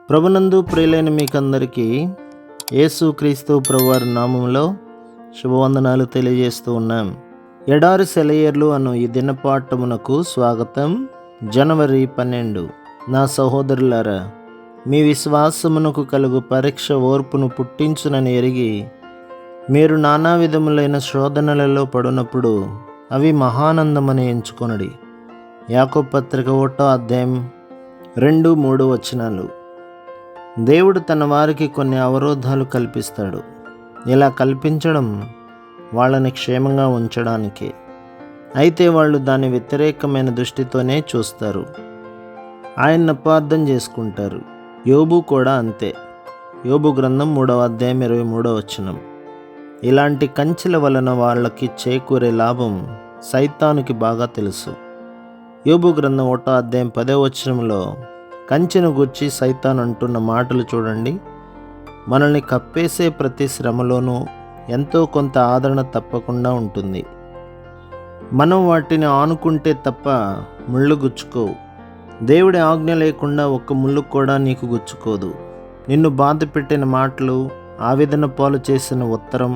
ప్రభునందు ప్రియులైన మీకందరికీ యేసుక్రీస్తు ప్రభువారి నామంలో శుభవందనాలు తెలియజేస్తూ ఉన్నాం. ఎడారి సెలయేర్లు అను ఈ దినపాఠమునకు స్వాగతం. జనవరి 12. నా సహోదరులారా, మీ విశ్వాసమునకు కలుగు పరీక్ష ఓర్పును పుట్టించునని ఎరిగి మీరు నానా విధములైన శోధనలలో పడినప్పుడు అవి మహానందమని ఎంచుకొనుడి. యాకోబు పత్రిక 1వ అధ్యాయం 2-3 వచనాలు. దేవుడు తన వారికి కొన్ని అవరోధాలు కల్పిస్తాడు. ఇలా కల్పించడం వాళ్ళని క్షేమంగా ఉంచడానికే. అయితే వాళ్ళు దాని వ్యతిరేకమైన దృష్టితోనే చూస్తారు, ఆయన్ని అపార్థం చేసుకుంటారు. యోబు కూడా అంతే. యోబు గ్రంథం 3వ అధ్యాయం 23వ వచనం. ఇలాంటి కంచెల వలన వాళ్ళకి చేకూరే లాభం సైతానుకి బాగా తెలుసు. యోబు గ్రంథం 1వ అధ్యాయం 10వ వచనంలో కంచెను గూర్చి సైతాన్ అంటున్న మాటలు చూడండి. మనల్ని కప్పేసే ప్రతి శ్రమలోనూ ఎంతో కొంత ఆదరణ తప్పకుండా ఉంటుంది. మనం వాటిని ఆనుకుంటే తప్ప ముళ్ళు గుచ్చుకోవు. దేవుడి ఆజ్ఞ లేకుండా ఒక్క ముళ్ళు కూడా నీకు గుచ్చుకోదు. నిన్ను బాధ పెట్టిన మాటలు, ఆవేదన పాలు చేసిన ఉత్తరం,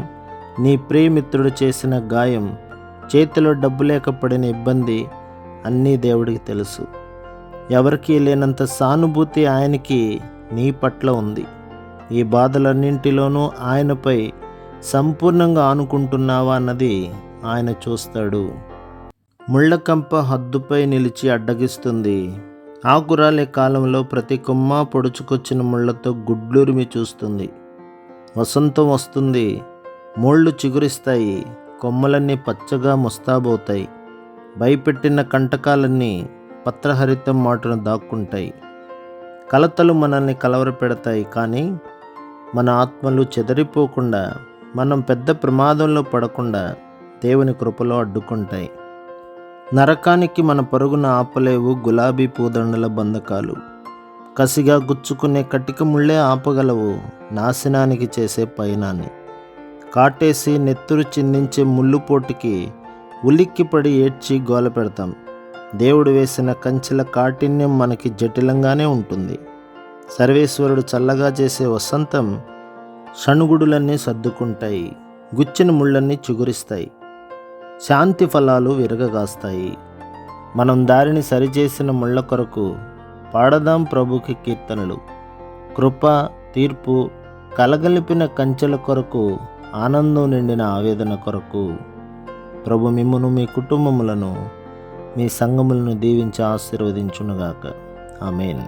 నీ ప్రియమిత్రుడు చేసిన గాయం, చేతిలో డబ్బు లేక పడిన ఇబ్బంది అన్నీ దేవుడికి తెలుసు. ఎవరికీ లేనంత సానుభూతి ఆయనకి నీ పట్ల ఉంది. ఈ బాధలన్నింటిలోనూ ఆయనపై సంపూర్ణంగా ఆనుకుంటున్నావా అన్నది ఆయన చూస్తాడు. ముళ్ళకంప హద్దుపై నిలిచి అడ్డగిస్తుంది. ఆకురాలే కాలంలో ప్రతి కొమ్మ పొడుచుకొచ్చిన ముళ్ళతో గుడ్లూరిమి చూస్తుంది. వసంతం వస్తుంది, మోళ్ళు చిగురిస్తాయి, కొమ్మలన్నీ పచ్చగా ముస్తాబవుతాయి. భయపెట్టిన కంటకాలన్నీ పత్రహరితం మాటను దాక్కుంటాయి. కలతలు మనల్ని కలవరపెడతాయి, కానీ మన ఆత్మలు చెదరిపోకుండా, మనం పెద్ద ప్రమాదంలో పడకుండా దేవుని కృపలో అడ్డుకుంటాయి. నరకానికి మన పరుగున ఆపలేవు గులాబీ పూదండల బంధకాలు. కసిగా గుచ్చుకునే కటిక ముళ్ళే ఆపగలవు నాశనానికి చేసే పయనాన్ని. కాటేసి నెత్తురు చిందించే ముళ్ళుపోటుకి ఉలిక్కిపడి ఏడ్చి గోల పెడతాం. దేవుడు వేసిన కంచెల కాఠిన్యం మనకి జటిలంగానే ఉంటుంది. సర్వేశ్వరుడు చల్లగా చేసే వసంతం షణుగుడులన్నీ సర్దుకుంటాయి, గుచ్చిన ముళ్ళన్నీ చిగురిస్తాయి, శాంతి ఫలాలు విరగగాస్తాయి. మనం దారిని సరిచేసిన ముళ్ళ కొరకు పాడదాం ప్రభుకి కీర్తనలు. కృప, తీర్పు కలగలిపిన కంచెల కొరకు, ఆనందం నిండిన ఆవేదన కొరకు. ప్రభు మిమ్మును, మీ కుటుంబములను, మీ సంఘములను దీవించి ఆశీర్వదించునుగాక. ఆమేన్.